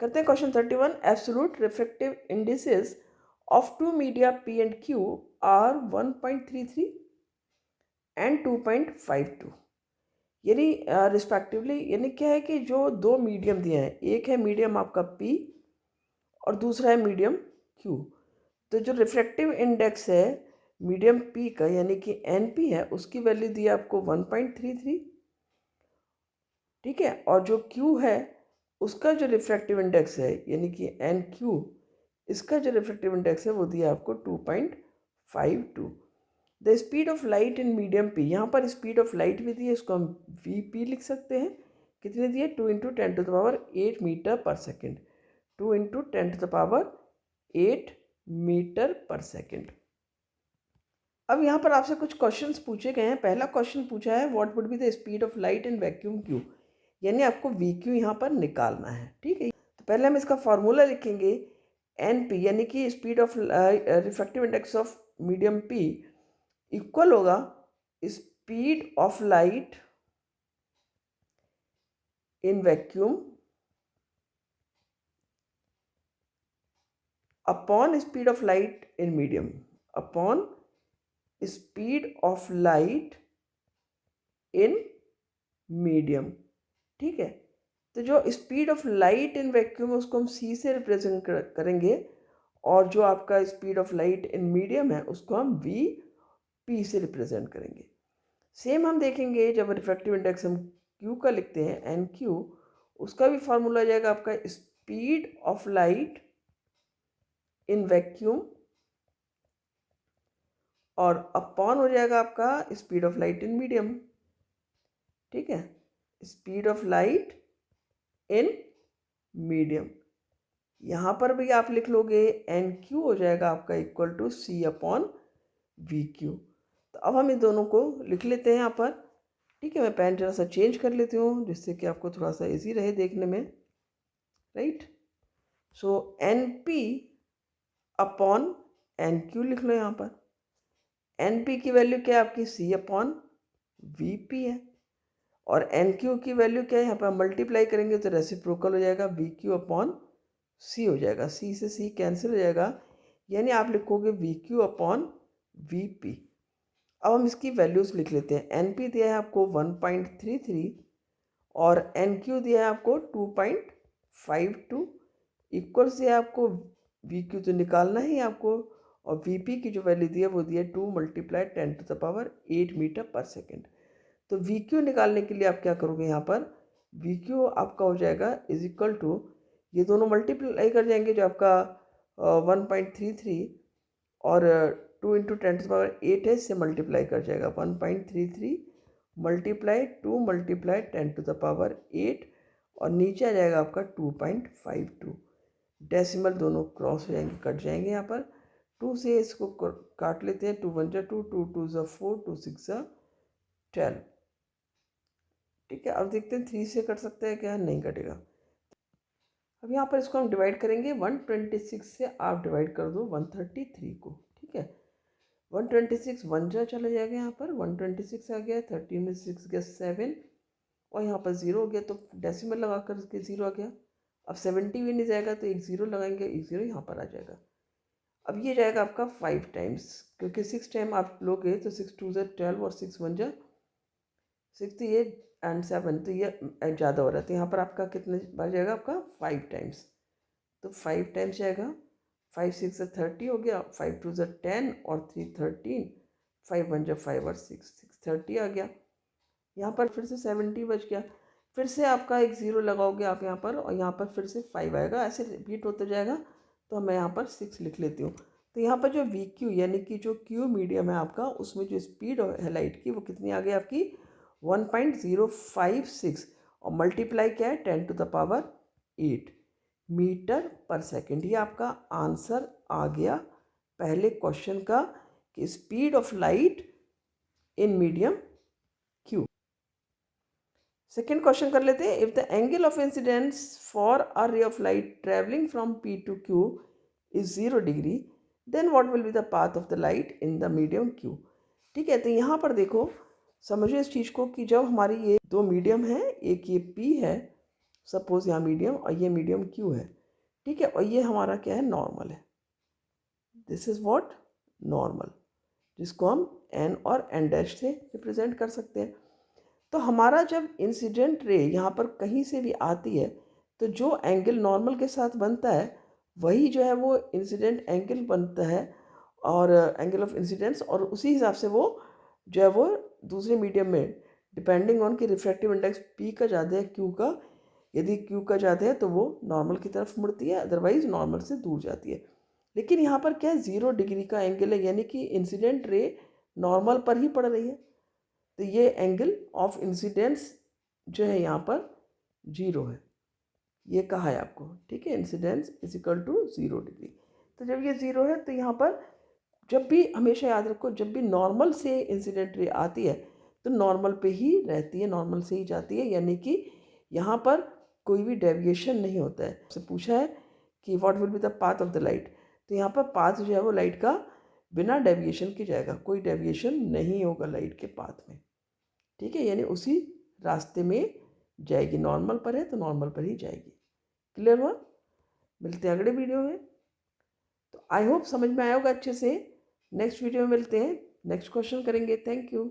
करते हैं question 31। Absolute refractive indices of two media P and Q are 1.33 and 2.52, यानी respectively. यानी क्या है कि जो दो मीडियम दिए हैं, एक है मीडियम आपका P और दूसरा है मीडियम Q। तो जो रिफ्रैक्टिव इंडेक्स है मीडियम P का यानी कि NP है, उसकी वैल्यू दी है आपको 1.33, ठीक है। और जो Q है उसका जो रिफ्रैक्टिव इंडेक्स है यानी कि NQ, इसका जो रिफ्रैक्टिव इंडेक्स है वो दिया आपको 2.52। The speed of light in medium P, यहाँ पर स्पीड ऑफ लाइट भी दी है, इसको हम VP लिख सकते हैं। कितने दिए? 2 × 10⁸ मीटर पर सेकेंड, 2 × 10⁸ मीटर पर सेकेंड। अब यहाँ पर आपसे कुछ क्वेश्चंस पूछे गए हैं। पहला क्वेश्चन पूछा है what would be the speed of light in vacuum Q, यानी आपको VQ यहाँ पर निकालना है, ठीक है। तो पहले हम इसका फॉर्मूला लिखेंगे NP, यानी कि speed of refractive index of medium P equal होगा speed of light in vacuum upon speed of light in medium, upon speed of light in medium, ठीक है। तो जो speed of light in vacuum है उसको हम C से represent करेंगे, और जो आपका speed of light in medium है उसको हम VP से रिप्रेजेंट करेंगे। सेम हम देखेंगे जब रिफ्रैक्टिव इंडेक्स हम Q का लिखते हैं NQ, उसका भी फॉर्मूला आ जाएगा आपका speed of light in vacuum और अपॉन हो जाएगा आपका speed of light in medium, ठीक है। Speed of light in medium, यहाँ पर भी आप लिख लोगे NQ हो जाएगा आपका इक्वल टू C/VQ। तो अब हम इन दोनों को लिख लेते हैं यहाँ पर, ठीक है। मैं पेन जरा सा चेंज कर लेती हूँ जिससे कि आपको थोड़ा सा इजी रहे देखने में, राइट। सो NP/NQ लिख लो यहाँ पर। NP की वैल्यू क्या है आपकी? C/VP है, और NQ की वैल्यू क्या है? यहाँ पर मल्टीप्लाई करेंगे तो रेसिप्रोकल हो जाएगा, VQ/C हो जाएगा, C से C कैंसिल हो जाएगा, यानी आप लिखोगे VQ/VP। अब हम इसकी वैल्यूज़ लिख लेते हैं। NP दिया है आपको 1.33 और NQ दिया है आपको 2.52, इक्वल्स दिया है आपको VQ तो निकालना ही आपको, और VP की जो वैल्यू दी है वो दी है 2 × 10⁸ मीटर पर सेकेंड। तो VQ निकालने के लिए आप क्या करोगे? यहाँ पर VQ आपका हो जाएगा इज इक्वल टू, ये दोनों मल्टीप्लाई कर जाएंगे, जो आपका 1.33 और 2 × 10⁸ है, इससे मल्टीप्लाई कर जाएगा। 1.33 मल्टीप्लाई 2 मल्टीप्लाई 10⁸, और नीचे आ जाएगा आपका 2.52। डेसिमल दोनों क्रॉस हो जाएंगे, कट जाएंगे। यहाँ पर 2 से इसको काट लेते हैं, 2 1 2, 2 2 4, 2 6 12, ठीक है। अब देखते हैं 3 से कट सकता है क्या? नहीं कटेगा। अब यहाँ पर इसको हम डिवाइड करेंगे, 126 से आप डिवाइड कर दो 133 को, ठीक है। 126 1 जा चला जाएगा, यहाँ पर 126 आ गया, 13 में 6 गया 7, और यहाँ पर 0 हो गया तो डेसिमल लगा कर उसके 0 आ गया। अब 70 भी नहीं जाएगा तो एक 0 लगाएंगे, एक 0 यहाँ पर आ जाएगा। अब ये जाएगा आपका 5 टाइम्स, क्योंकि 6 टाइम आप लोगे तो 6 2 12 और 6 1 68 एंड 7, तो ये ज़्यादा हो रहा है, तो यहाँ पर आपका कितने बार जाएगा? आपका 5 टाइम्स, तो 5 टाइम्स जाएगा। 5 6 30 हो गया, 5 2 10 और 3 13, 5 1 5 और 6 30 आ गया। यहाँ पर फिर से 70 बच गया, फिर से आपका एक 0 लगाओगे आप यहाँ पर, और यहाँ पर फिर से 5 आएगा, ऐसे रिपीट होता जाएगा। तो मैं यहाँ पर 6 लिख लेती हूँ। तो यहाँ पर जो VQ यानी कि जो Q मीडियम है आपका, उसमें जो स्पीड है लाइट की वो कितनी आ गई आपकी? 1.056, और मल्टीप्लाई क्या है? 10⁸ मीटर पर सेकेंड। ये आपका आंसर आ गया पहले क्वेश्चन का कि speed of light in medium Q। Second question कर लेते हैं। If the angle of incidence for a ray of light travelling from P to Q is 0 degree, then what will be the path of the light in the medium Q, ठीक है। तो यहाँ पर देखो, समझो इस चीज़ को कि जब हमारी ये दो मीडियम है, एक ये P है सपोज यहाँ मीडियम और ये मीडियम क्यू है, ठीक है, और ये हमारा क्या है, नॉर्मल है। दिस इज़ व्हाट, नॉर्मल, जिसको हम एन और एन डैश से रिप्रेजेंट कर सकते हैं। तो हमारा जब इंसिडेंट रे यहाँ पर कहीं से भी आती है तो जो एंगल नॉर्मल के साथ बनता है वही जो है वो इंसिडेंट एंगल बनता है, और एंगल ऑफ इंसिडेंस, और उसी हिसाब से वो जो है वो दूसरे मीडियम में डिपेंडिंग ऑन कि रिफ्रैक्टिव इंडेक्स पी का ज़्यादा है क्यू का, यदि क्यू का ज़्यादा है तो वो नॉर्मल की तरफ मुड़ती है, अदरवाइज नॉर्मल से दूर जाती है। लेकिन यहाँ पर क्या है, 0 डिग्री का एंगल है, यानी कि इंसिडेंट रे नॉर्मल पर ही पड़ रही है, तो ये एंगल ऑफ इंसिडेंस जो है यहाँ पर 0 है, ये कहा है आपको, ठीक है, incidence is equal to 0 degree. तो जब ये 0 है तो यहाँ पर जब भी, हमेशा याद रखो, जब भी नॉर्मल से इंसिडेंट रे आती है तो नॉर्मल पे ही रहती है, नॉर्मल से ही जाती है, यानी कि यहाँ पर कोई भी डेविएशन नहीं होता है। आपसे पूछा है कि what will be the path of the light, तो यहाँ पर पाथ जो है वो लाइट का बिना डेविएशन के जाएगा, कोई डेविएशन नहीं होगा लाइट के पाथ में, ठीक है, यानी उसी रास्ते में जाएगी, नॉर्मल पर है तो नॉर्मल पर ही जाएगी। क्लियर हुआ? मिलते हैं अगले वीडियो में। तो आई होप समझ में आया होगा अच्छे से। नेक्स्ट वीडियो में मिलते हैं, नेक्स्ट क्वेश्चन करेंगे। Thank you.